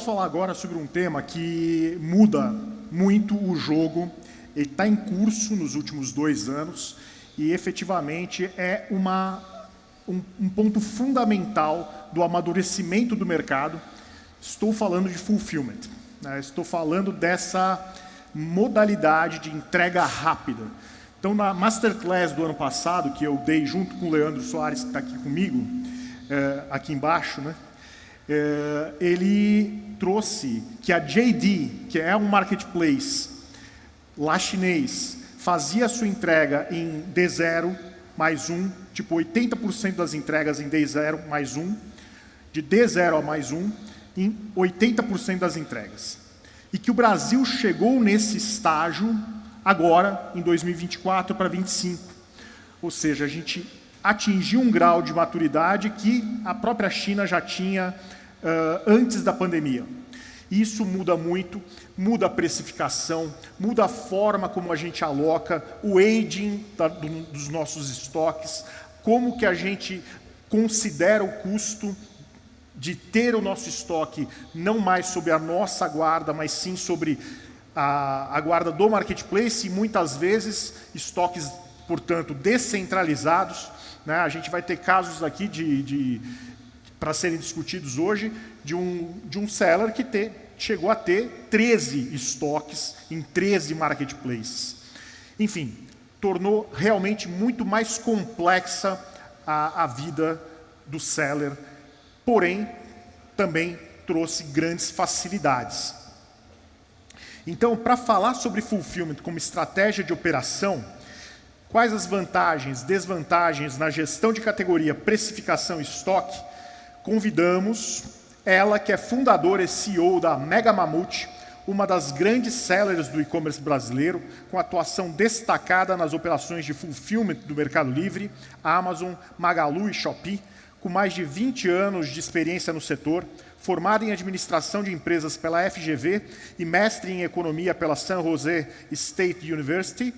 vamos falar agora sobre um tema que muda muito o jogo. Ele está em curso nos últimos 2 anos e, efetivamente, é um ponto fundamental do amadurecimento do mercado. Estou falando de fulfillment, né? Estou falando dessa modalidade de entrega rápida. Então, na Masterclass do ano passado, que eu dei junto com o Leandro Soares, que está aqui comigo, aqui embaixo, né? Ele trouxe que a JD, que é um marketplace lá chinês, fazia a sua entrega em D0 mais 1, tipo 80% das entregas em D0 mais 1, de D0 a mais 1, em 80% das entregas. E que o Brasil chegou nesse estágio agora, em 2024 para 2025. Ou seja, a gente atingiu um grau de maturidade que a própria China já tinha antes da pandemia. Isso muda muito, muda a precificação, muda a forma como a gente aloca, o aging dos nossos estoques, como que a gente considera o custo de ter o nosso estoque não mais sob a nossa guarda, mas sim sobre a guarda do marketplace e muitas vezes estoques, portanto, descentralizados, né? A gente vai ter casos aqui para serem discutidos hoje de um seller que chegou a ter 13 estoques em 13 marketplaces. Enfim, tornou realmente muito mais complexa a vida do seller, porém, também trouxe grandes facilidades. Então, para falar sobre fulfillment como estratégia de operação, quais as vantagens, desvantagens na gestão de categoria, precificação e estoque, convidamos ela, que é fundadora e CEO da Mega Mamute, uma das grandes sellers do e-commerce brasileiro, com atuação destacada nas operações de fulfillment do Mercado Livre, Amazon, Magalu e Shopee, com mais de 20 anos de experiência no setor, formada em administração de empresas pela FGV e mestre em economia pela San Jose State University.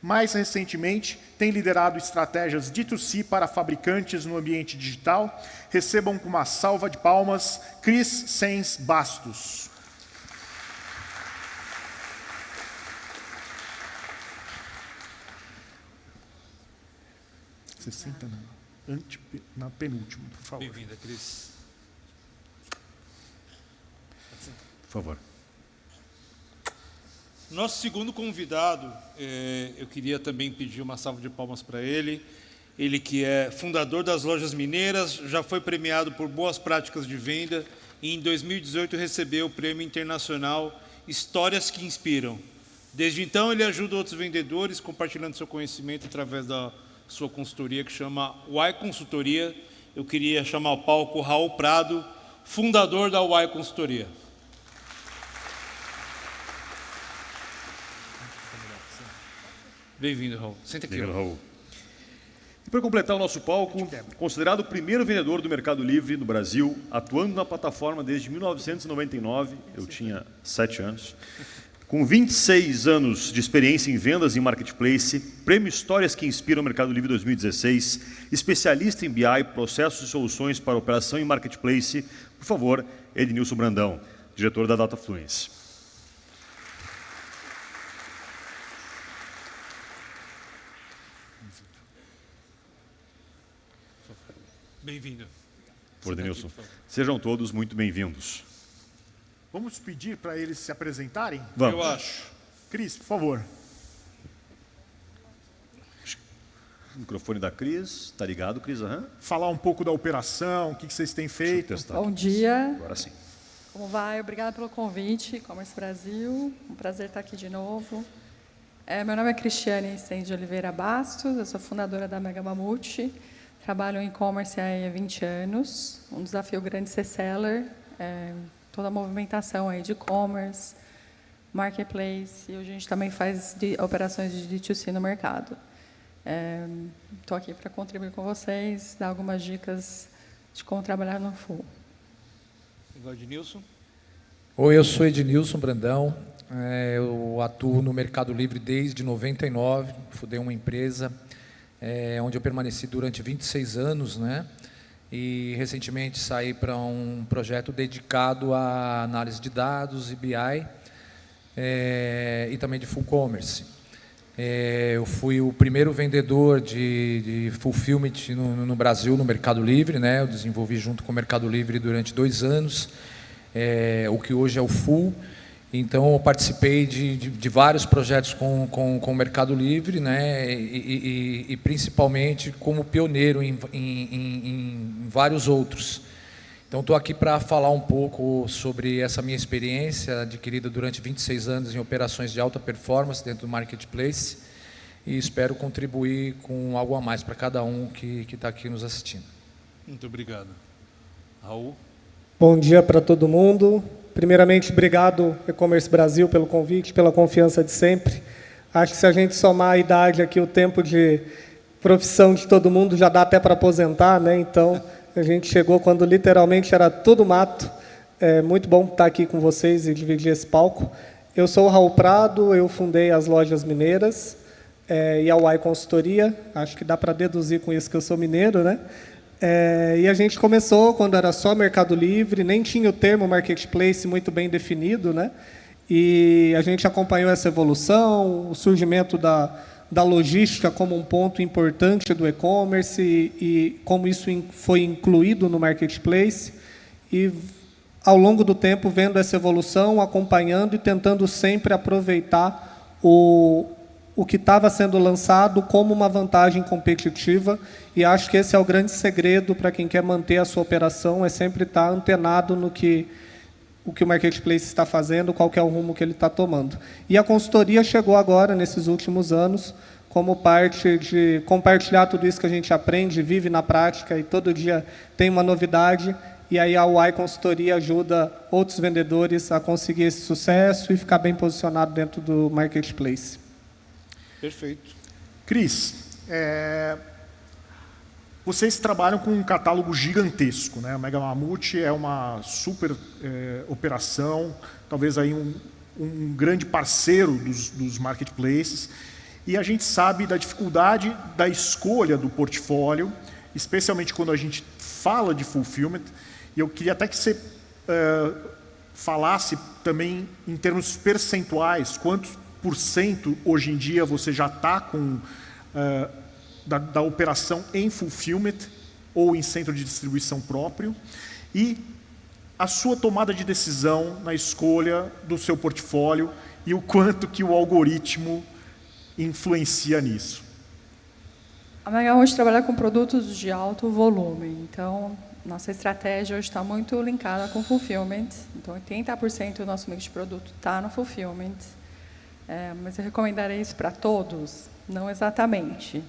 Mais recentemente, tem liderado estratégias D2C para fabricantes no ambiente digital. Recebam com uma salva de palmas Cris Sens Bastos. Você senta na penúltima, por favor. Bem-vinda, Cris. Por favor. Nosso segundo convidado, eu queria também pedir uma salva de palmas para ele. Ele que é fundador das Lojas Mineiras, já foi premiado por boas práticas de venda e em 2018 recebeu o Prêmio Internacional Histórias que Inspiram. Desde então, ele ajuda outros vendedores, compartilhando seu conhecimento através da sua consultoria, que chama Y Consultoria. Eu queria chamar ao palco Raul Prado, fundador da Y Consultoria. Bem-vindo, Raul. Senta aqui. Obrigado, Raul. E para completar o nosso palco, considerado o primeiro vendedor do Mercado Livre no Brasil, atuando na plataforma desde 1999, eu tinha 7 anos, com 26 anos de experiência em vendas em marketplace, prêmio Histórias que Inspiram o Mercado Livre 2016, especialista em BI, processos e soluções para operação em marketplace, por favor, Ednilson Brandão, diretor da DataFluence. Bem-vindo. Por Ednilson. Sejam todos muito bem-vindos. Vamos pedir para eles se apresentarem? Vamos. Eu acho. Cris, por favor. O microfone da Cris. Está ligado, Cris? Uhum. Falar um pouco da operação, o que vocês têm feito. Bom dia. Agora sim. Como vai? Obrigada pelo convite, E-Commerce Brasil. Um prazer estar aqui de novo. Meu nome é Cristiane Sens de Oliveira Bastos, eu sou fundadora da Mega Mamute. Trabalho em e-commerce há 20 anos. Um desafio grande ser seller. Toda a movimentação aí de e-commerce, marketplace. E hoje a gente também faz operações de D2C no mercado. Estou aqui para contribuir com vocês, dar algumas dicas de como trabalhar no full. Igual Ednilson. Oi, eu sou Ednilson Brandão. Eu atuo no Mercado Livre desde 99. Fundei uma empresa onde eu permaneci durante 26 anos, né? e recentemente saí para um projeto dedicado à análise de dados e BI, e também de full commerce. Eu fui o primeiro vendedor de fulfillment no Brasil, no Mercado Livre, né? Eu desenvolvi junto com o Mercado Livre durante 2 anos, o que hoje é o Full. Então, eu participei de vários projetos com o Mercado Livre, né? E principalmente como pioneiro em vários outros. Então, estou aqui para falar um pouco sobre essa minha experiência adquirida durante 26 anos em operações de alta performance dentro do Marketplace e espero contribuir com algo a mais para cada um que está aqui nos assistindo. Muito obrigado. Raul? Bom dia para todo mundo. Primeiramente, obrigado, E-Commerce Brasil, pelo convite, pela confiança de sempre. Acho que se a gente somar a idade aqui, o tempo de profissão de todo mundo, já dá até para aposentar, né? Então, a gente chegou quando literalmente era tudo mato. É muito bom estar aqui com vocês e dividir esse palco. Eu sou o Raul Prado, eu fundei as Lojas Mineiras e a UAI Consultoria. Acho que dá para deduzir com isso que eu sou mineiro, né? E a gente começou quando era só Mercado Livre, nem tinha o termo Marketplace muito bem definido, né? E a gente acompanhou essa evolução, o surgimento da logística como um ponto importante do e-commerce e como isso foi incluído no Marketplace. E, ao longo do tempo, vendo essa evolução, acompanhando e tentando sempre aproveitar o que estava sendo lançado como uma vantagem competitiva. E acho que esse é o grande segredo para quem quer manter a sua operação, é sempre estar antenado no que o Marketplace está fazendo, qual que é o rumo que ele está tomando. E a consultoria chegou agora, nesses últimos anos, como parte de compartilhar tudo isso que a gente aprende, vive na prática e todo dia tem uma novidade. E aí a UAI Consultoria ajuda outros vendedores a conseguir esse sucesso e ficar bem posicionado dentro do Marketplace. Perfeito. Cris, vocês trabalham com um catálogo gigantesco, né? A Mega Mamute é uma super operação, talvez aí um grande parceiro dos marketplaces, e a gente sabe da dificuldade da escolha do portfólio, especialmente quando a gente fala de fulfillment, e eu queria até que você falasse também em termos percentuais, quantos por cento hoje em dia você já está com da operação em fulfillment ou em centro de distribuição próprio, e a sua tomada de decisão na escolha do seu portfólio e o quanto que o algoritmo influencia nisso. A Mega Mamute trabalha com produtos de alto volume, então nossa estratégia hoje está muito linkada com fulfillment, então 80% do nosso mix de produto está no fulfillment, mas eu recomendaria isso para todos? Não exatamente.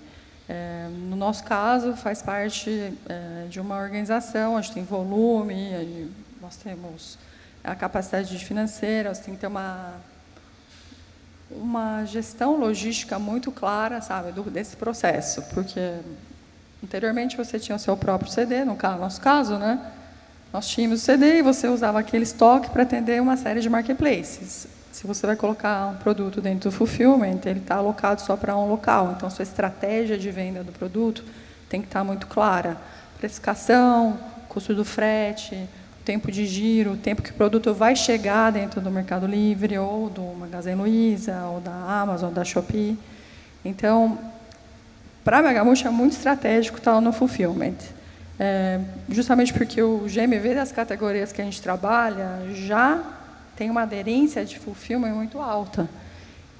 No nosso caso, faz parte de uma organização, a gente tem volume, nós temos a capacidade financeira, você tem que ter uma gestão logística muito clara, sabe, desse processo, porque anteriormente você tinha o seu próprio CD, no nosso caso, né? Nós tínhamos o CD e você usava aquele estoque para atender uma série de marketplaces. Se você vai colocar um produto dentro do fulfillment, ele está alocado só para um local. Então, sua estratégia de venda do produto tem que estar muito clara. Precificação, custo do frete, o tempo de giro, o tempo que o produto vai chegar dentro do Mercado Livre, ou do Magazine Luiza, ou da Amazon, da Shopee. Então, para a Mega Mamute é muito estratégico estar no fulfillment. Justamente porque o GMV das categorias que a gente trabalha já tem uma aderência de fulfillment muito alta.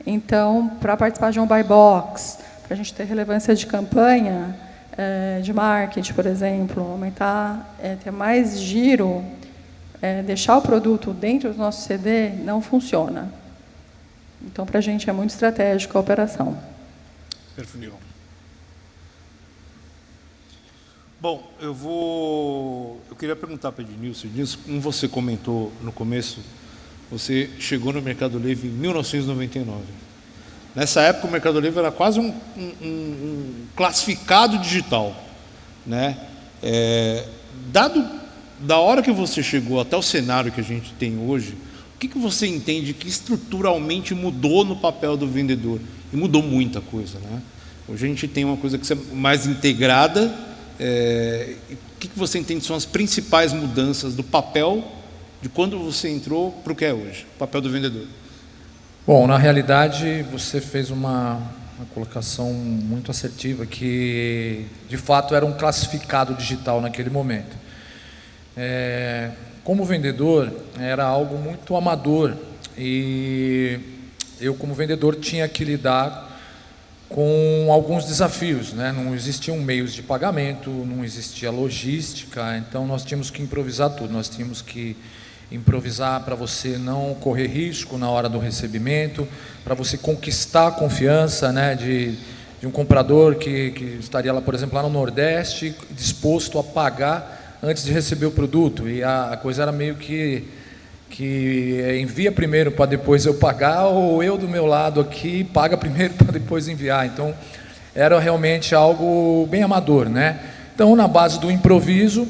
Então, para participar de um buy box, para a gente ter relevância de campanha, de marketing, por exemplo, aumentar, ter mais giro, deixar o produto dentro do nosso CD, não funciona. Então, para a gente é muito estratégico a operação. Perfeito. Bom, eu queria perguntar para o Ednilson. Ednilson, como você comentou no começo, você chegou no Mercado Livre em 1999. Nessa época, o Mercado Livre era quase um classificado digital, né? Dado da hora que você chegou até o cenário que a gente tem hoje, o que você entende que estruturalmente mudou no papel do vendedor? E mudou muita coisa, né? Hoje a gente tem uma coisa que é mais integrada. O que você entende são as principais mudanças do papel de quando você entrou para o que é hoje, o papel do vendedor? Bom, na realidade, você fez uma colocação muito assertiva, que de fato era um classificado digital naquele momento. Como vendedor, era algo muito amador, e eu, como vendedor, tinha que lidar com alguns desafios, né? Não existiam meios de pagamento, não existia logística, então nós tínhamos que improvisar tudo. Nós tínhamos que improvisar para você não correr risco na hora do recebimento, para você conquistar a confiança, né, de um comprador que estaria lá, por exemplo, lá no Nordeste, disposto a pagar antes de receber o produto. E a coisa era meio que envia primeiro para depois eu pagar, ou eu do meu lado aqui paga primeiro para depois enviar. Então era realmente algo bem amador, né? Então, na base do improviso,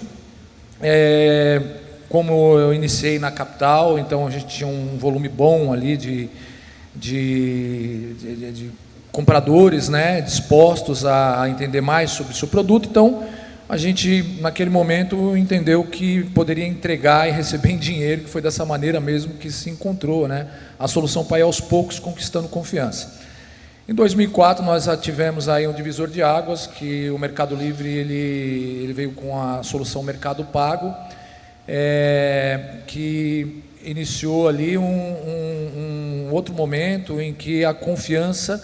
como eu iniciei na capital, então a gente tinha um volume bom ali de compradores, né, dispostos a entender mais sobre o seu produto. Então a gente, naquele momento, entendeu que poderia entregar e receber em dinheiro, que foi dessa maneira mesmo que se encontrou, né, a solução para ir aos poucos conquistando confiança. Em 2004 nós tivemos aí um divisor de águas, que o Mercado Livre ele veio com a solução Mercado Pago, que iniciou ali um outro momento em que a confiança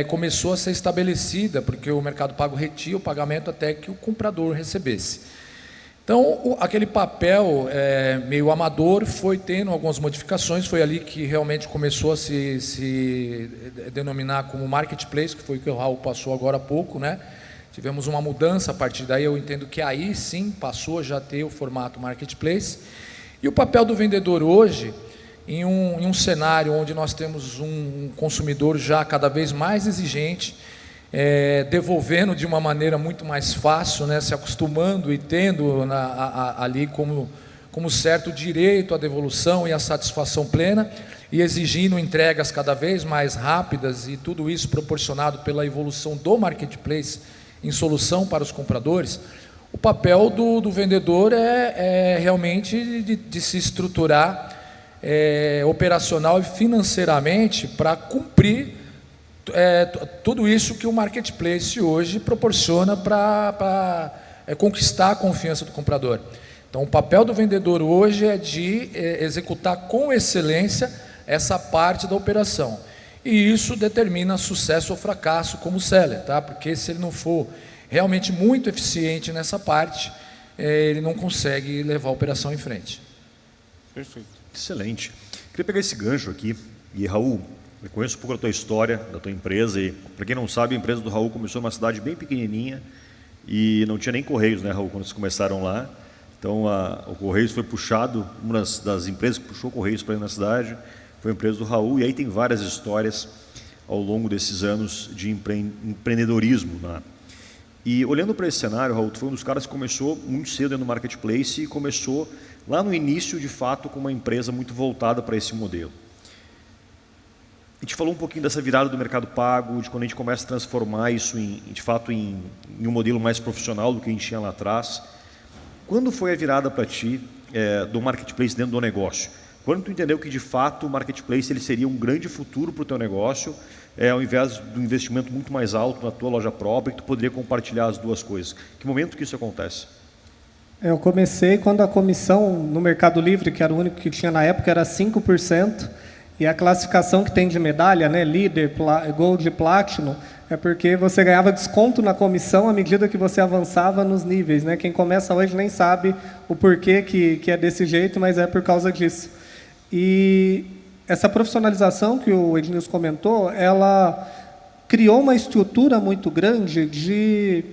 começou a ser estabelecida, porque o Mercado Pago retia o pagamento até que o comprador recebesse. Então, aquele papel meio amador foi tendo algumas modificações. Foi ali que realmente começou a se denominar como marketplace, que foi o que o Raul passou agora há pouco, né? Tivemos uma mudança a partir daí. Eu entendo que aí sim passou a já ter o formato marketplace. E o papel do vendedor hoje, em um cenário onde nós temos um consumidor já cada vez mais exigente, devolvendo de uma maneira muito mais fácil, né, se acostumando e tendo ali como certo direito à devolução e à satisfação plena, e exigindo entregas cada vez mais rápidas, e tudo isso proporcionado pela evolução do marketplace em solução para os compradores. O papel do vendedor é realmente de se estruturar operacional e financeiramente para cumprir tudo isso que o marketplace hoje proporciona para conquistar a confiança do comprador. Então, o papel do vendedor hoje é de executar com excelência essa parte da operação. E isso determina sucesso ou fracasso como seller, tá? Porque se ele não for realmente muito eficiente nessa parte, ele não consegue levar a operação em frente. Perfeito. Excelente. Queria pegar esse gancho aqui. E, Raul, eu conheço um pouco da tua história, da tua empresa. E, para quem não sabe, a empresa do Raul começou numa cidade bem pequenininha e não tinha nem Correios, né, Raul, quando vocês começaram lá. Então, o Correios foi puxado, uma das empresas que puxou Correios para ir na cidade foi a empresa do Raul. E aí tem várias histórias ao longo desses anos de empreendedorismo, né? E olhando para esse cenário, Raul, tu foi um dos caras que começou muito cedo no marketplace e começou lá no início, de fato, com uma empresa muito voltada para esse modelo. A gente falou um pouquinho dessa virada do Mercado Pago, de quando a gente começa a transformar isso, de fato, em um modelo mais profissional do que a gente tinha lá atrás. Quando foi a virada para ti do marketplace dentro do negócio? Quando tu entendeu que, de fato, o marketplace ele seria um grande futuro para o teu negócio, ao invés do investimento muito mais alto na tua loja própria, que tu poderia compartilhar as duas coisas? Que momento que isso acontece? Eu comecei quando a comissão no Mercado Livre, que era o único que tinha na época, era 5%, e a classificação que tem de medalha, né, líder, gold e platinum, é porque você ganhava desconto na comissão à medida que você avançava nos níveis, né? Quem começa hoje nem sabe o porquê que é desse jeito, mas é por causa disso. E essa profissionalização que o Ednilson comentou, ela criou uma estrutura muito grande de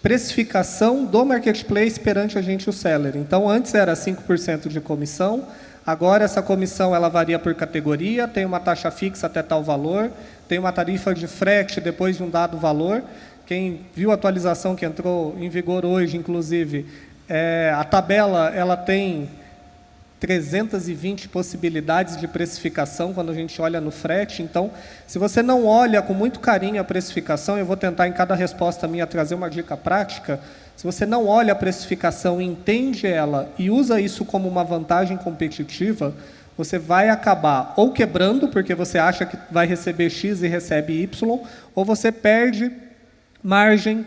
precificação do marketplace perante a gente, o seller. Então, antes era 5% de comissão, agora essa comissão ela varia por categoria, tem uma taxa fixa até tal valor, tem uma tarifa de frete depois de um dado valor. Quem viu a atualização que entrou em vigor hoje, inclusive, a tabela ela tem 320 possibilidades de precificação quando a gente olha no frete. Então, se você não olha com muito carinho a precificação, eu vou tentar em cada resposta minha trazer uma dica prática. Se você não olha a precificação, entende ela e usa isso como uma vantagem competitiva, você vai acabar ou quebrando, porque você acha que vai receber X e recebe Y, ou você perde margem,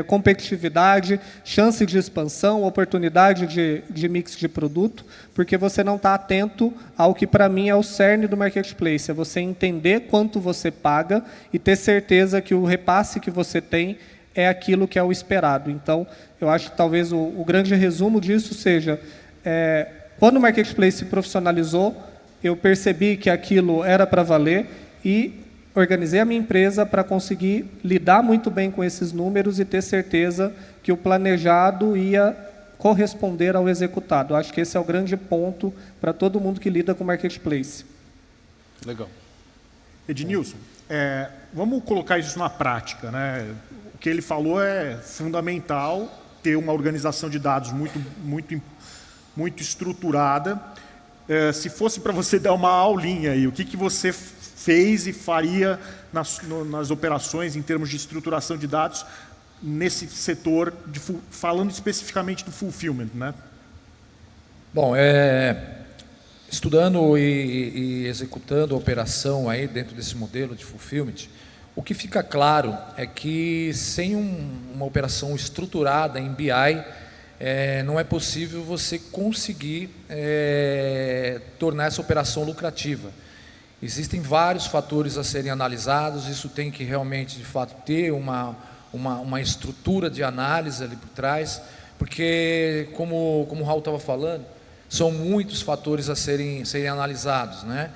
competitividade, chance de expansão, oportunidade de mix de produto, porque você não está atento ao que, para mim, é o cerne do marketplace. É você entender quanto você paga e ter certeza que o repasse que você tem é aquilo que é o esperado. Então, eu acho que talvez o grande resumo disso seja, quando o marketplace se profissionalizou, eu percebi que aquilo era para valer e organizei a minha empresa para conseguir lidar muito bem com esses números e ter certeza que o planejado ia corresponder ao executado. Acho que esse é o grande ponto para todo mundo que lida com marketplace. Legal. Ednilson, vamos colocar isso na prática, né? O que ele falou é fundamental, ter uma organização de dados muito estruturada. Se fosse para você dar uma aulinha aí, o que você fez e faria nas operações em termos de estruturação de dados nesse setor, falando especificamente do fulfillment, né? Bom, estudando e executando a operação aí dentro desse modelo de fulfillment, o que fica claro é que sem uma operação estruturada em BI, não é possível você conseguir tornar essa operação lucrativa. Existem vários fatores a serem analisados, isso tem que realmente, de fato, ter uma estrutura de análise ali por trás, porque, como o Raul estava falando, são muitos fatores a serem analisados, né?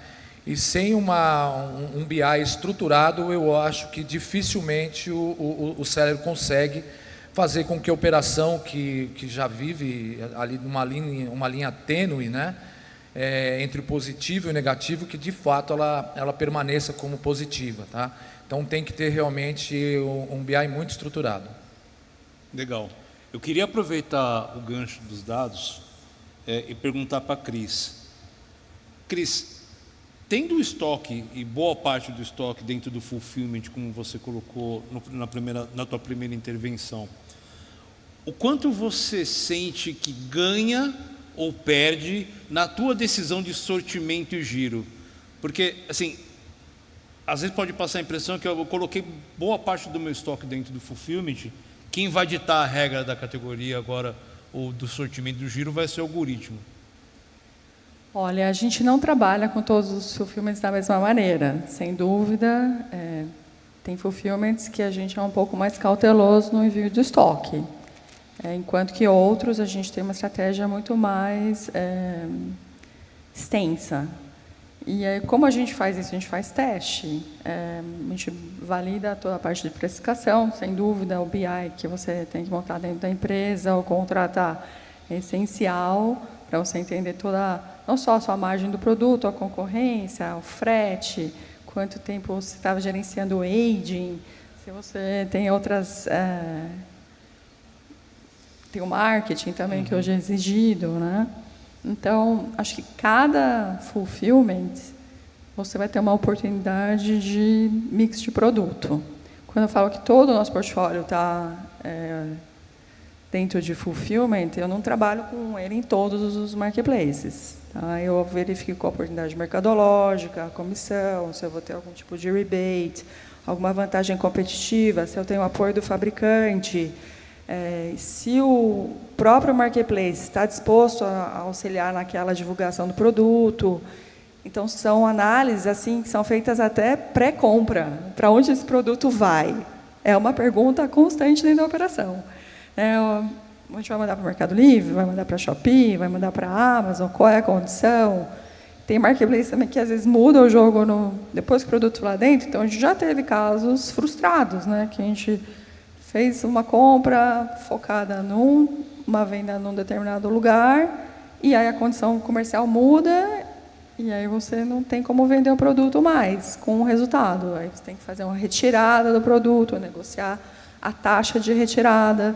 E sem um BI estruturado, eu acho que dificilmente o cérebro consegue fazer com que a operação que já vive ali uma linha tênue, né? Entre o positivo e o negativo, que de fato ela permaneça como positiva, tá? Então tem que ter realmente um BI muito estruturado. Legal. Eu queria aproveitar o gancho dos dados e perguntar para a Cris. Cris, tendo o estoque e boa parte do estoque dentro do fulfillment, como você colocou na tua primeira intervenção, o quanto você sente que ganha ou perde na tua decisão de sortimento e giro? Porque, assim, às vezes pode passar a impressão que eu coloquei boa parte do meu estoque dentro do fulfillment, quem vai ditar a regra da categoria agora, ou do sortimento do giro, vai ser o algoritmo. Olha, a gente não trabalha com todos os fulfillments da mesma maneira. Sem dúvida, tem fulfillments que a gente é um pouco mais cauteloso no envio do estoque. Enquanto que outros, a gente tem uma estratégia muito mais extensa. E aí, como a gente faz isso? A gente faz teste. A gente valida toda a parte de precificação, sem dúvida, o BI que você tem que montar dentro da empresa ou contratar é essencial para você entender não só a sua margem do produto, a concorrência, o frete, quanto tempo você estava gerenciando o aging, se você tem outras... Tem o marketing também, que hoje é exigido, né? Então, acho que cada fulfillment, você vai ter uma oportunidade de mix de produto. Quando eu falo que todo o nosso portfólio está dentro de fulfillment, eu não trabalho com ele em todos os marketplaces. Tá? Eu verifico a oportunidade mercadológica, a comissão, se eu vou ter algum tipo de rebate, alguma vantagem competitiva, se eu tenho apoio do fabricante, se o próprio marketplace está disposto a auxiliar naquela divulgação do produto. Então, são análises assim, que são feitas até pré-compra. Para onde esse produto vai? É uma pergunta constante dentro da operação. A gente vai mandar para o Mercado Livre, vai mandar para a Shopee, vai mandar para a Amazon, qual é a condição? Tem marketplace também que, às vezes, muda o jogo depois que o produto lá dentro. Então, a gente já teve casos frustrados, né, que a gente fez uma compra focada numa venda num determinado lugar, e aí a condição comercial muda, e aí você não tem como vender o produto mais com o resultado. Aí você tem que fazer uma retirada do produto, negociar a taxa de retirada.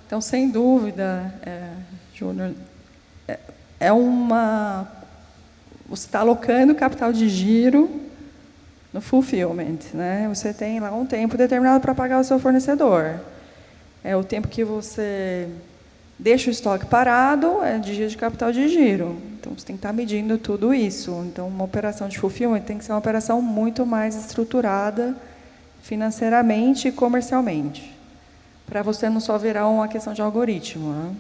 Então, sem dúvida, Júnior, você está alocando capital de giro no fulfillment, né? Você tem lá um tempo determinado para pagar o seu fornecedor. O tempo que você deixa o estoque parado é dias de capital de giro. Então, você tem que estar medindo tudo isso. Então, uma operação de fulfillment tem que ser uma operação muito mais estruturada financeiramente e comercialmente, para você não só virar uma questão de algoritmo. Né?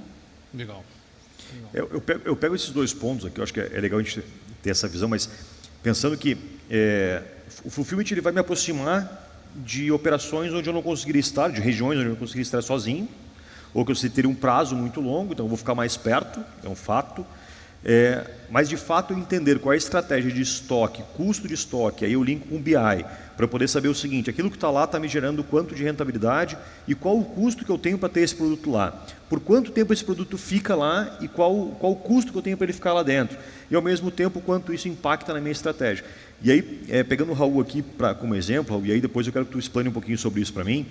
Legal. Eu pego esses dois pontos aqui, eu acho que é legal a gente ter essa visão, mas pensando que o fulfillment ele vai me aproximar de operações onde eu não conseguiria estar, de regiões onde eu não conseguiria estar sozinho, ou que eu teria um prazo muito longo, então eu vou ficar mais perto, é um fato. Mas, de fato, eu entender qual é a estratégia de estoque, custo de estoque, aí eu linko com o BI, para eu poder saber o seguinte, aquilo que está lá está me gerando quanto de rentabilidade e qual o custo que eu tenho para ter esse produto lá. Por quanto tempo esse produto fica lá e qual o custo que eu tenho para ele ficar lá dentro. E, ao mesmo tempo, quanto isso impacta na minha estratégia. E aí, pegando o Raul aqui como exemplo, Raul, e aí depois eu quero que tu explane um pouquinho sobre isso para mim.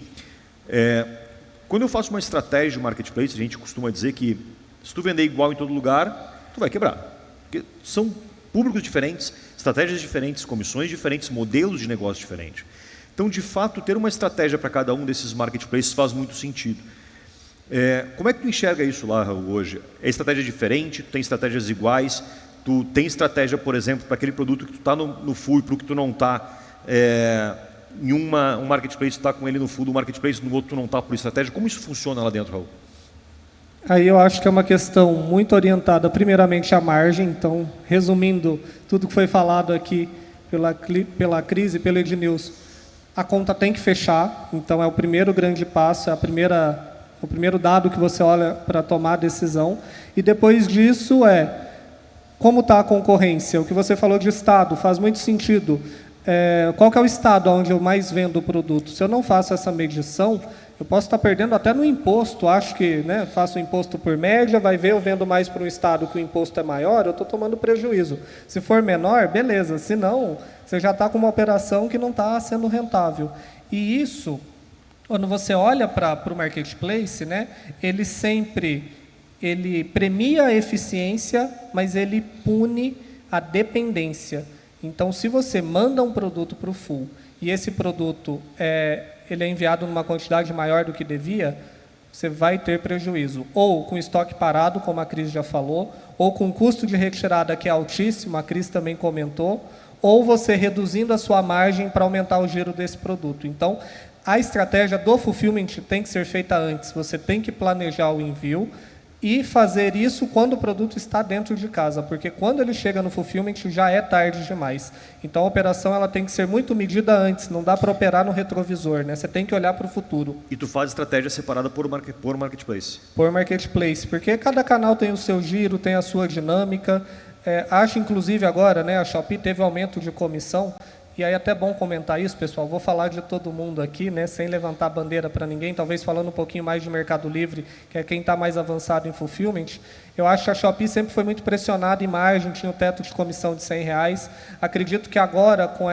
Quando eu faço uma estratégia de marketplace, a gente costuma dizer que se tu vender igual em todo lugar, tu vai quebrar. Porque são públicos diferentes, estratégias diferentes, comissões diferentes, modelos de negócio diferentes. Então, de fato, ter uma estratégia para cada um desses marketplaces faz muito sentido. Como é que tu enxerga isso lá, Raul, hoje? É estratégia diferente? Tu tem estratégias iguais? Tu tem estratégia, por exemplo, para aquele produto que tu está no full e para o que tu não está em um marketplace, tu está com ele no full do marketplace, no outro tu não está por estratégia? Como isso funciona lá dentro, Raul? Aí eu acho que é uma questão muito orientada, primeiramente, à margem. Então, resumindo tudo que foi falado aqui pela Cris e pelo Ednilson, a conta tem que fechar. Então, é o primeiro grande passo, é o primeiro dado que você olha para tomar a decisão. E depois disso como está a concorrência. O que você falou de estado faz muito sentido. Qual que é o estado onde eu mais vendo o produto? Se eu não faço essa medição, eu posso estar perdendo até no imposto. Acho que faço o imposto por média, vai ver, eu vendo mais para um estado que o imposto é maior, eu estou tomando prejuízo. Se for menor, beleza. Se não, você já está com uma operação que não está sendo rentável. E isso, quando você olha para o marketplace, ele premia a eficiência, mas ele pune a dependência. Então, se você manda um produto para o full e esse produto ele é enviado numa quantidade maior do que devia, você vai ter prejuízo. Ou com estoque parado, como a Cris já falou, ou com custo de retirada que é altíssimo, a Cris também comentou, ou você reduzindo a sua margem para aumentar o giro desse produto. Então, a estratégia do fulfillment tem que ser feita antes. Você tem que planejar o envio e fazer isso quando o produto está dentro de casa, porque quando ele chega no fulfillment já é tarde demais. Então a operação ela tem que ser muito medida antes, não dá para operar no retrovisor, Você tem que olhar para o futuro. E tu faz estratégia separada por marketplace? Por marketplace, porque cada canal tem o seu giro, tem a sua dinâmica. Acho inclusive agora, a Shopee teve aumento de comissão. E aí é até bom comentar isso, pessoal. Vou falar de todo mundo aqui, sem levantar bandeira para ninguém, talvez falando um pouquinho mais de Mercado Livre, que é quem está mais avançado em fulfillment. Eu acho que a Shopee sempre foi muito pressionada em margem, tinha um teto de comissão de R$100. Acredito que agora, com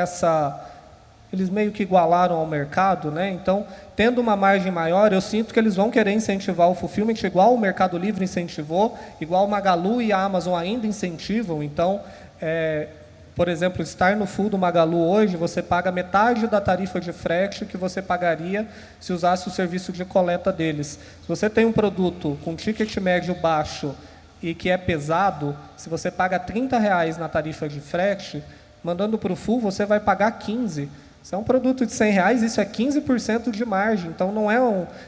eles meio que igualaram ao mercado, Então, tendo uma margem maior, eu sinto que eles vão querer incentivar o fulfillment, igual o Mercado Livre incentivou, igual o Magalu e a Amazon ainda incentivam. Então, por exemplo, estar no full do Magalu hoje, você paga metade da tarifa de frete que você pagaria se usasse o serviço de coleta deles. Se você tem um produto com ticket médio baixo e que é pesado, se você paga R$30 na tarifa de frete, mandando para o full, você vai pagar 15. Se é um produto de R$100, isso é 15% de margem. Então,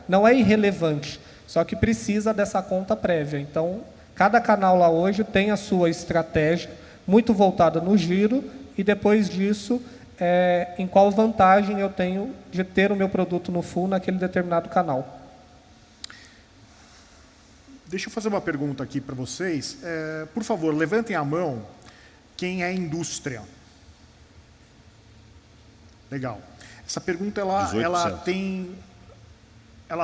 não é irrelevante, só que precisa dessa conta prévia. Então, cada canal lá hoje tem a sua estratégia, muito voltada no giro, e depois disso, em qual vantagem eu tenho de ter o meu produto no full naquele determinado canal. Deixa eu fazer uma pergunta aqui para vocês. Por favor, levantem a mão quem é indústria. Legal. Essa pergunta ela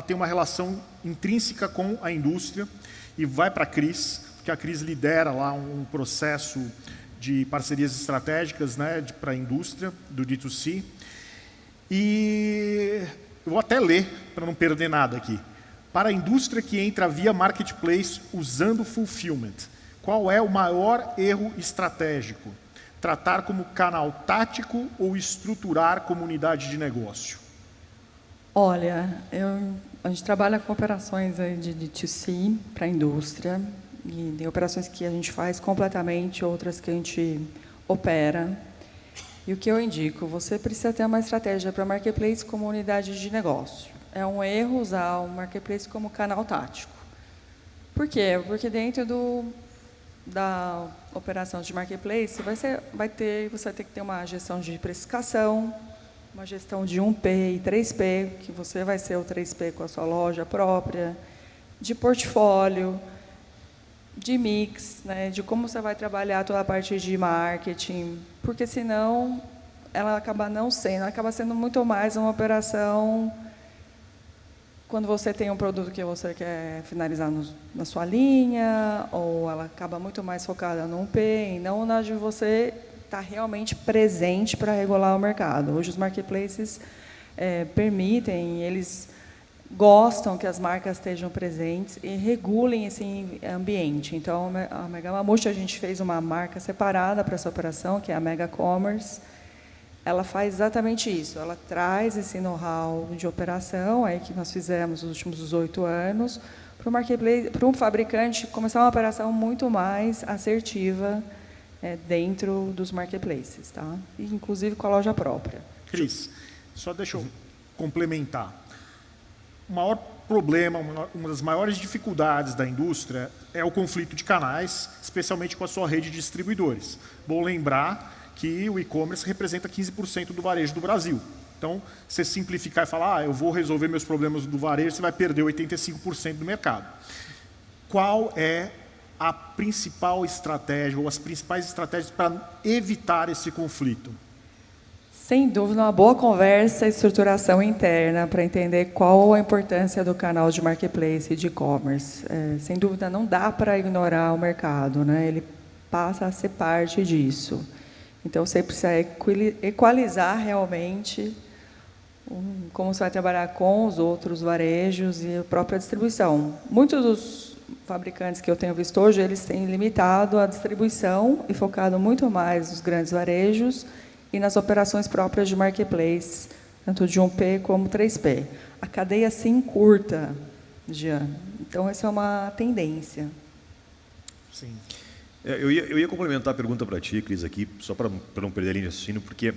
tem uma relação intrínseca com a indústria e vai para a Cris, porque a Cris lidera lá um processo de parcerias estratégicas para a indústria, do D2C. E eu vou até ler, para não perder nada aqui. Para a indústria que entra via marketplace usando fulfillment, qual é o maior erro estratégico? Tratar como canal tático ou estruturar como unidade de negócio? Olha, A gente trabalha com operações aí de D2C para a indústria, e tem operações que a gente faz completamente, outras que a gente opera. E o que eu indico? Você precisa ter uma estratégia para Marketplace como unidade de negócio. É um erro usar o Marketplace como canal tático. Por quê? Porque dentro da operação de Marketplace, você vai ter que ter uma gestão de precificação, uma gestão de 1P e 3P, que você vai ser o 3P com a sua loja própria, de portfólio, de mix, né, de como você vai trabalhar toda a parte de marketing, porque senão ela acaba sendo muito mais uma operação quando você tem um produto que você quer finalizar na sua linha, ou ela acaba muito mais focada no 1P, e não na de você estar realmente presente para regular o mercado. Hoje os marketplaces permitem, eles gostam que as marcas estejam presentes e regulem esse ambiente. Então, a Mega Mamute, a gente fez uma marca separada para essa operação, que é a Mega Commerce. Ela faz exatamente isso, ela traz esse know-how de operação aí que nós fizemos nos últimos 18 anos para o marketplace, para um fabricante começar uma operação muito mais assertiva dentro dos marketplaces, tá? E, inclusive com a loja própria. Cris, só deixa eu complementar. O maior problema, uma das maiores dificuldades da indústria é o conflito de canais, especialmente com a sua rede de distribuidores. Vou lembrar que o e-commerce representa 15% do varejo do Brasil. Então, você simplificar e falar, eu vou resolver meus problemas do varejo, você vai perder 85% do mercado. Qual é a principal estratégia, ou as principais estratégias para evitar esse conflito? Sem dúvida, uma boa conversa e estruturação interna para entender qual a importância do canal de marketplace e de e-commerce. Sem dúvida, não dá para ignorar o mercado, né? Ele passa a ser parte disso. Então, você precisa equalizar realmente como você vai trabalhar com os outros varejos e a própria distribuição. Muitos dos fabricantes que eu tenho visto hoje, eles têm limitado a distribuição e focado muito mais nos grandes varejos e nas operações próprias de marketplace, tanto de 1P como 3P. A cadeia se encurta, Jean. Então, essa é uma tendência. Sim. Eu ia complementar a pergunta para ti, Cris, aqui, só para não perder a linha de raciocínio, porque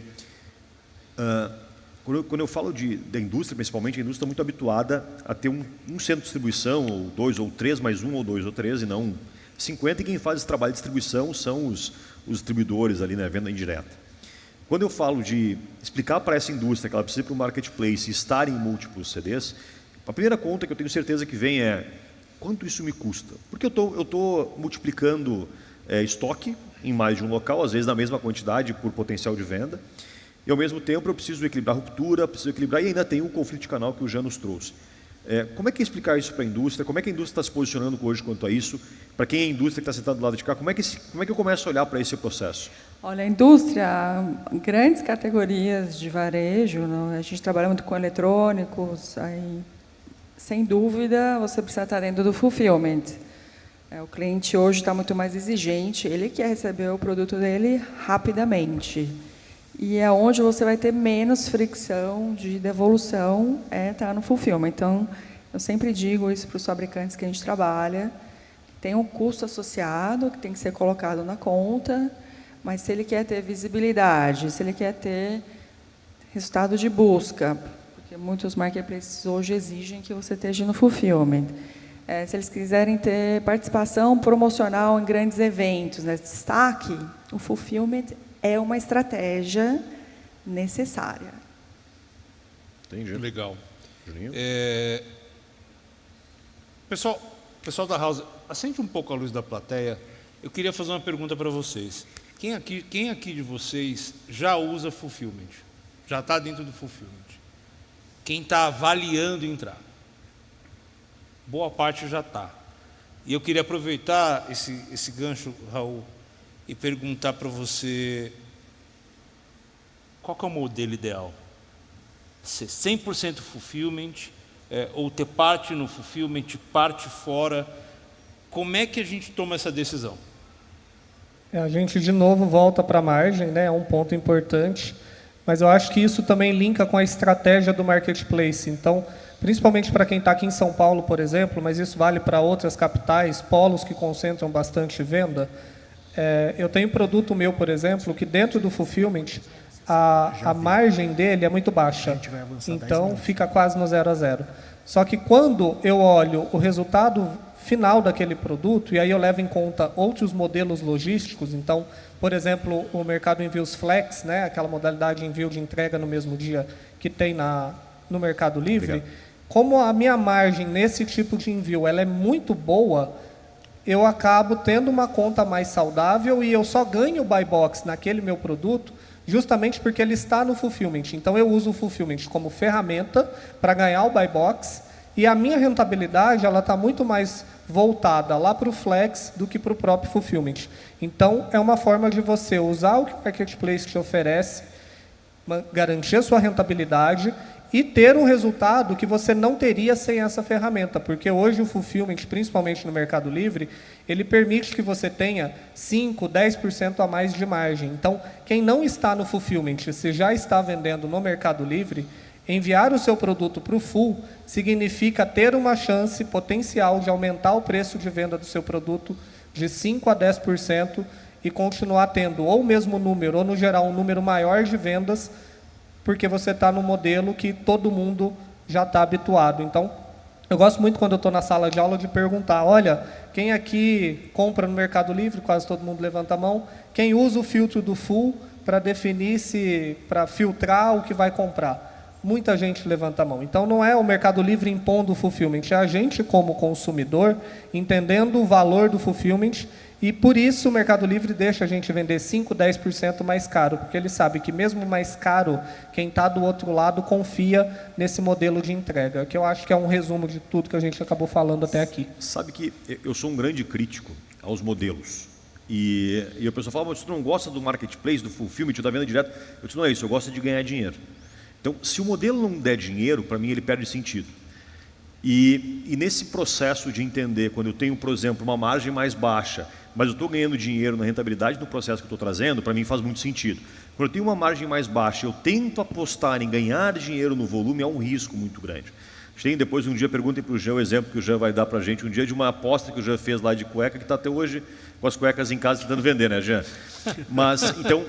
quando eu falo da indústria, principalmente, a indústria está muito habituada a ter um centro de distribuição, ou 2 ou 3, mais 1 ou 2 ou 3, e não 50, e quem faz esse trabalho de distribuição são os distribuidores ali, né, venda indireta. Quando eu falo de explicar para essa indústria que ela precisa ir para o marketplace e estar em múltiplos CDs, a primeira conta que eu tenho certeza que vem é quanto isso me custa? Porque eu estou multiplicando estoque em mais de um local, às vezes na mesma quantidade por potencial de venda, e ao mesmo tempo eu preciso equilibrar a ruptura, preciso equilibrar, e ainda tem um conflito de canal que o Jean nos trouxe. Como é que é explicar isso para a indústria? Como é que a indústria está se posicionando hoje quanto a isso? Para quem é a indústria que está sentado do lado de cá, como é que eu começo a olhar para esse processo? Olha, a indústria, grandes categorias de varejo, né? A gente trabalha muito com eletrônicos, aí, sem dúvida, você precisa estar dentro do fulfillment. O cliente hoje está muito mais exigente, ele quer receber o produto dele rapidamente. E é onde você vai ter menos fricção de devolução, tá no fulfillment. Então, eu sempre digo isso para os fabricantes que a gente trabalha, tem um custo associado que tem que ser colocado na conta, mas se ele quer ter visibilidade, se ele quer ter resultado de busca, porque muitos marketplaces hoje exigem que você esteja no fulfillment. Se eles quiserem ter participação promocional em grandes eventos, né, destaque, o fulfillment é uma estratégia necessária. Entendi. Legal. Juninho? Pessoal da House, acende um pouco a luz da plateia. Eu queria fazer uma pergunta para vocês. Quem aqui de vocês já usa fulfillment? Já está dentro do fulfillment? Quem está avaliando entrar? Boa parte já está. E eu queria aproveitar esse gancho, Raul, e perguntar para você qual que é o modelo ideal? Ser 100% fulfillment, ou ter parte no fulfillment, parte fora? Como é que a gente toma essa decisão? A gente, de novo, volta para a margem, né? É um ponto importante, mas eu acho que isso também linka com a estratégia do marketplace. Então, principalmente para quem está aqui em São Paulo, por exemplo, mas isso vale para outras capitais, polos que concentram bastante venda. Eu tenho produto meu, por exemplo, que dentro do fulfillment, a margem dele é muito baixa, então fica quase no 0 a 0. Só que quando eu olho o resultado final daquele produto, e aí eu levo em conta outros modelos logísticos, então, por exemplo, o Mercado Envios Flex, né, aquela modalidade de envio de entrega no mesmo dia que tem no Mercado Livre, como a minha margem nesse tipo de envio ela é muito boa, eu acabo tendo uma conta mais saudável e eu só ganho o buy box naquele meu produto justamente porque ele está no fulfillment. Então, eu uso o fulfillment como ferramenta para ganhar o buy box e a minha rentabilidade ela está muito mais voltada lá para o Flex do que para o próprio fulfillment. Então, é uma forma de você usar o que o Marketplace te oferece, garantir a sua rentabilidade e ter um resultado que você não teria sem essa ferramenta, porque hoje o fulfillment, principalmente no Mercado Livre, ele permite que você tenha 5%, 10% a mais de margem. Então, quem não está no fulfillment, se já está vendendo no Mercado Livre, enviar o seu produto para o full significa ter uma chance potencial de aumentar o preço de venda do seu produto de 5% a 10% e continuar tendo ou o mesmo número, ou no geral um número maior de vendas, porque você está no modelo que todo mundo já está habituado. Então, eu gosto muito quando eu estou na sala de aula de perguntar, olha, quem aqui compra no Mercado Livre? Quase todo mundo levanta a mão. Quem usa o filtro do full para definir para filtrar o que vai comprar? Muita gente levanta a mão. Então, não é o Mercado Livre impondo o fulfillment, é a gente como consumidor entendendo o valor do fulfillment e por isso o Mercado Livre deixa a gente vender 5%, 10% mais caro, porque ele sabe que mesmo mais caro, quem está do outro lado confia nesse modelo de entrega, que eu acho que é um resumo de tudo que a gente acabou falando até aqui. Sabe que eu sou um grande crítico aos modelos. E a pessoa fala, mas você não gosta do marketplace, do fulfillment, da venda direta? Eu disse, não é isso, eu gosto de ganhar dinheiro. Então, se o modelo não der dinheiro, para mim ele perde sentido. E nesse processo de entender, quando eu tenho, por exemplo, uma margem mais baixa, mas eu estou ganhando dinheiro na rentabilidade do processo que eu estou trazendo, para mim faz muito sentido. Quando eu tenho uma margem mais baixa, eu tento apostar em ganhar dinheiro no volume, é um risco muito grande. Tem depois um dia, perguntem para o Jean o exemplo que o Jean vai dar para a gente, um dia de uma aposta que o Jean fez lá de cueca, que está até hoje com as cuecas em casa tentando vender, né, Jean? Mas, então,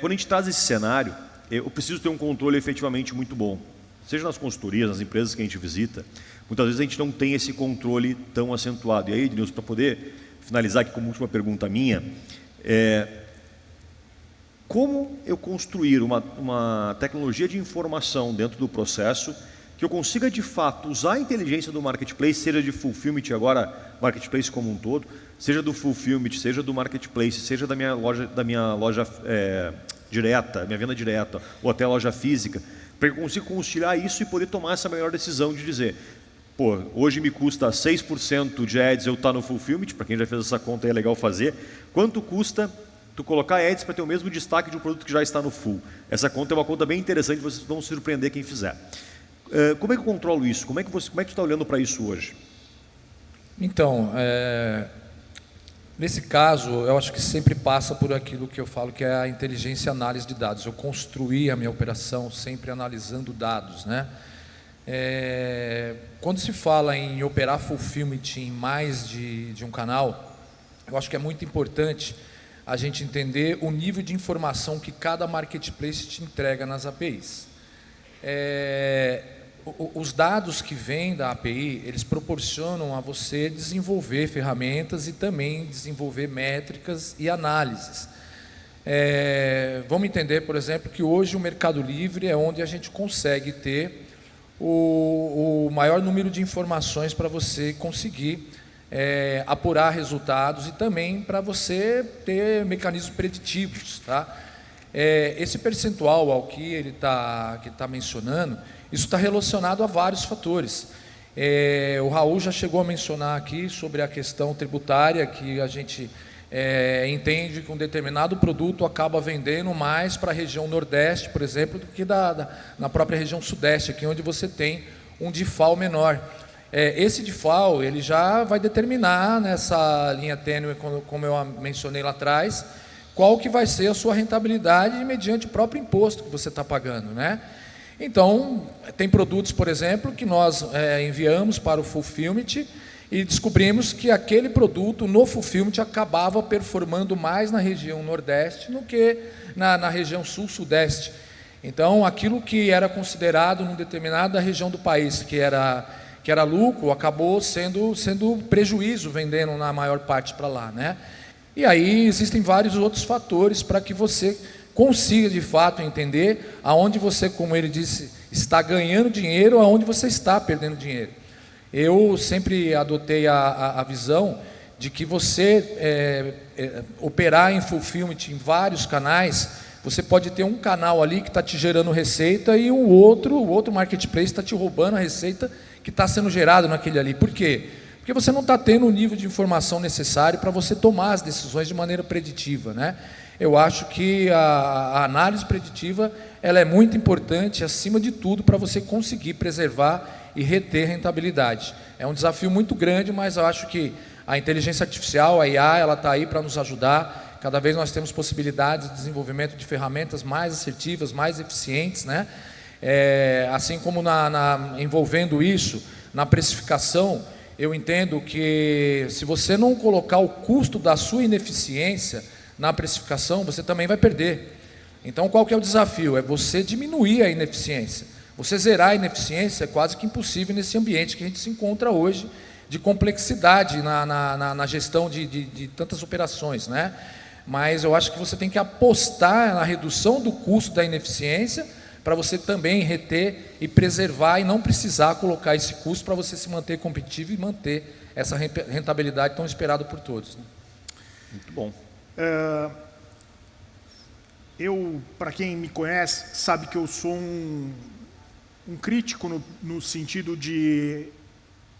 quando a gente traz esse cenário, eu preciso ter um controle efetivamente muito bom. Seja nas consultorias, nas empresas que a gente visita, muitas vezes a gente não tem esse controle tão acentuado. E aí, Ednilson, para poder finalizar aqui como última pergunta minha, como eu construir uma tecnologia de informação dentro do processo que eu consiga, de fato, usar a inteligência do marketplace, seja de fulfillment, agora marketplace como um todo, seja do fulfillment, seja do marketplace, seja da minha loja direta, minha venda direta, ou até a loja física, para que eu consiga conciliar isso e poder tomar essa melhor decisão de dizer, pô, hoje me custa 6% de ads eu estar no fulfillment, para quem já fez essa conta é legal fazer, quanto custa tu colocar ads para ter o mesmo destaque de um produto que já está no full? Essa conta é uma conta bem interessante, vocês vão se surpreender quem fizer. Como é que eu controlo isso? Como é que tu está olhando para isso hoje? Então, nesse caso, eu acho que sempre passa por aquilo que eu falo que é a inteligência e análise de dados. Eu construí a minha operação sempre analisando dados, né? Quando se fala em operar fulfillment em mais de um canal, eu acho que é muito importante a gente entender o nível de informação que cada marketplace te entrega nas APIs. Os dados que vêm da API, eles proporcionam a você desenvolver ferramentas e também desenvolver métricas e análises. Vamos entender, por exemplo, que hoje o Mercado Livre é onde a gente consegue ter o maior número de informações para você conseguir apurar resultados e também para você ter mecanismos preditivos, tá? Esse percentual ao que ele está mencionando, isso está relacionado a vários fatores. O Raul já chegou a mencionar aqui sobre a questão tributária, que a gente entende que um determinado produto acaba vendendo mais para a região Nordeste, por exemplo, do que na própria região Sudeste, aqui onde você tem um DIFAL menor. Esse DIFAL ele já vai determinar nessa linha tênue, como eu mencionei lá atrás, qual que vai ser a sua rentabilidade mediante o próprio imposto que você está pagando, né? Então, tem produtos, por exemplo, que nós enviamos para o Fulfillment e descobrimos que aquele produto no Fulfillment acabava performando mais na região Nordeste do que na região Sul-Sudeste. Então, aquilo que era considerado numa determinada região do país, que era lucro, acabou sendo prejuízo vendendo na maior parte para lá, né? E aí existem vários outros fatores para que você consiga de fato entender aonde você, como ele disse, está ganhando dinheiro, aonde você está perdendo dinheiro. Eu sempre adotei a visão de que você operar em fulfillment em vários canais, você pode ter um canal ali que está te gerando receita e o outro marketplace está te roubando a receita que está sendo gerada naquele ali. Por quê? Porque você não está tendo o nível de informação necessário para você tomar as decisões de maneira preditiva, né? Eu acho que a análise preditiva ela é muito importante, acima de tudo, para você conseguir preservar e reter rentabilidade. É um desafio muito grande, mas eu acho que a inteligência artificial, a IA, ela está aí para nos ajudar. Cada vez nós temos possibilidades de desenvolvimento de ferramentas mais assertivas, mais eficientes, né? Assim como envolvendo isso na precificação, eu entendo que se você não colocar o custo da sua ineficiência na precificação, você também vai perder. Então, qual que é o desafio? É você diminuir a ineficiência. Você zerar a ineficiência é quase que impossível nesse ambiente que a gente se encontra hoje, de complexidade na gestão de tantas operações, né? Mas eu acho que você tem que apostar na redução do custo da ineficiência para você também reter e preservar e não precisar colocar esse custo para você se manter competitivo e manter essa rentabilidade tão esperada por todos, né? Muito bom. Para quem me conhece, sabe que eu sou um crítico no sentido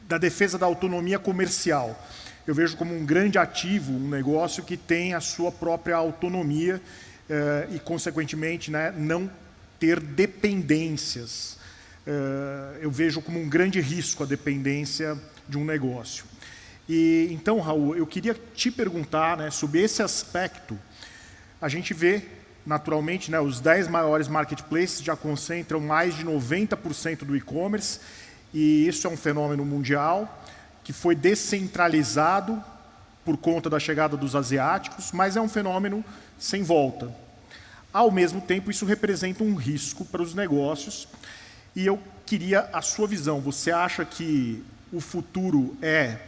da defesa da autonomia comercial. Eu vejo como um grande ativo, um negócio que tem a sua própria autonomia e, consequentemente, né, não ter dependências. Eu vejo como um grande risco a dependência de um negócio. E então, Raul, eu queria te perguntar, né, sobre esse aspecto. A gente vê, naturalmente, né, os 10 maiores marketplaces já concentram mais de 90% do e-commerce, e isso é um fenômeno mundial que foi descentralizado por conta da chegada dos asiáticos, mas é um fenômeno sem volta. Ao mesmo tempo, isso representa um risco para os negócios, e eu queria a sua visão. Você acha que o futuro é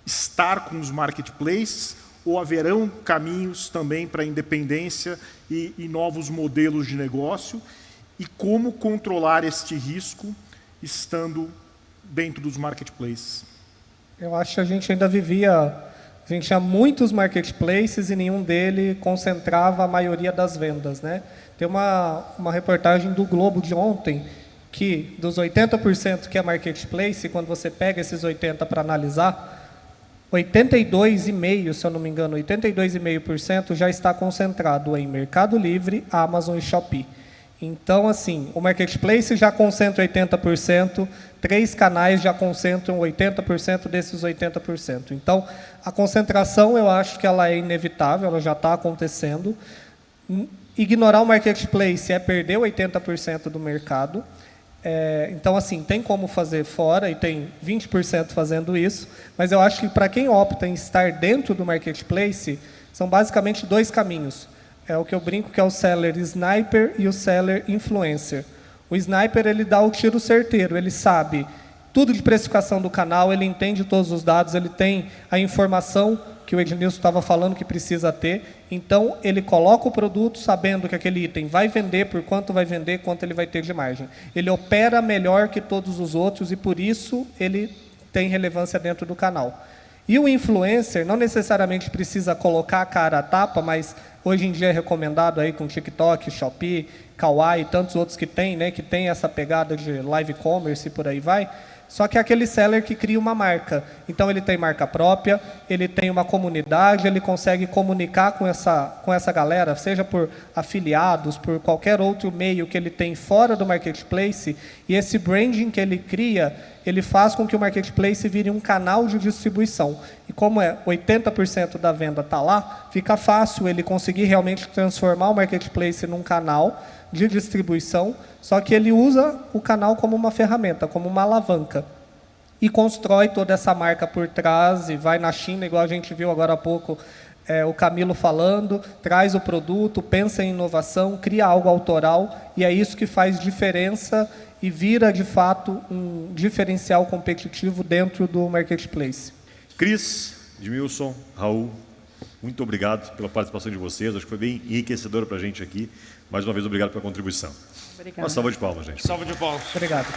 estar com os marketplaces, ou haverão caminhos também para a independência e novos modelos de negócio? E como controlar este risco estando dentro dos marketplaces? Eu acho que a gente tinha muitos marketplaces e nenhum deles concentrava a maioria das vendas, né? Tem uma reportagem do Globo de ontem que dos 80% que é marketplace, quando você pega esses 80% para analisar, 82,5%, se eu não me engano, 82,5% já está concentrado em Mercado Livre, Amazon e Shopee. Então, assim, o marketplace já concentra 80%, 3 canais já concentram 80% desses 80%. Então, a concentração, eu acho que ela é inevitável, ela já está acontecendo. Ignorar o marketplace é perder 80% do mercado. Então, assim, tem como fazer fora, e tem 20% fazendo isso, mas eu acho que para quem opta em estar dentro do marketplace, são basicamente 2 caminhos. É o que eu brinco que é o seller sniper e o seller influencer. O sniper, ele dá o tiro certeiro, ele sabe tudo de precificação do canal, ele entende todos os dados, ele tem a informação que o Ednilson estava falando que precisa ter, então ele coloca o produto sabendo que aquele item vai vender, por quanto vai vender, quanto ele vai ter de margem. Ele opera melhor que todos os outros e por isso ele tem relevância dentro do canal. E o influencer não necessariamente precisa colocar a cara a tapa, mas hoje em dia é recomendado aí com TikTok, Shopee, Kawaii e tantos outros que tem, né, que tem essa pegada de live commerce e por aí vai. Só que é aquele seller que cria uma marca. Então, ele tem marca própria, ele tem uma comunidade, ele consegue comunicar com essa galera, seja por afiliados, por qualquer outro meio que ele tem fora do marketplace, e esse branding que ele cria, ele faz com que o marketplace vire um canal de distribuição. E como 80% da venda está lá, fica fácil ele conseguir realmente transformar o marketplace num canal de distribuição, só que ele usa o canal como uma ferramenta, como uma alavanca. E constrói toda essa marca por trás, e vai na China, igual a gente viu agora há pouco, o Camilo falando, traz o produto, pensa em inovação, cria algo autoral, e é isso que faz diferença e vira, de fato, um diferencial competitivo dentro do marketplace. Cris, Edmilson, Raul, muito obrigado pela participação de vocês. Acho que foi bem enriquecedora para a gente aqui. Mais uma vez, obrigado pela contribuição. Obrigada. Uma salva de palmas, gente. Salva de palmas. Obrigado.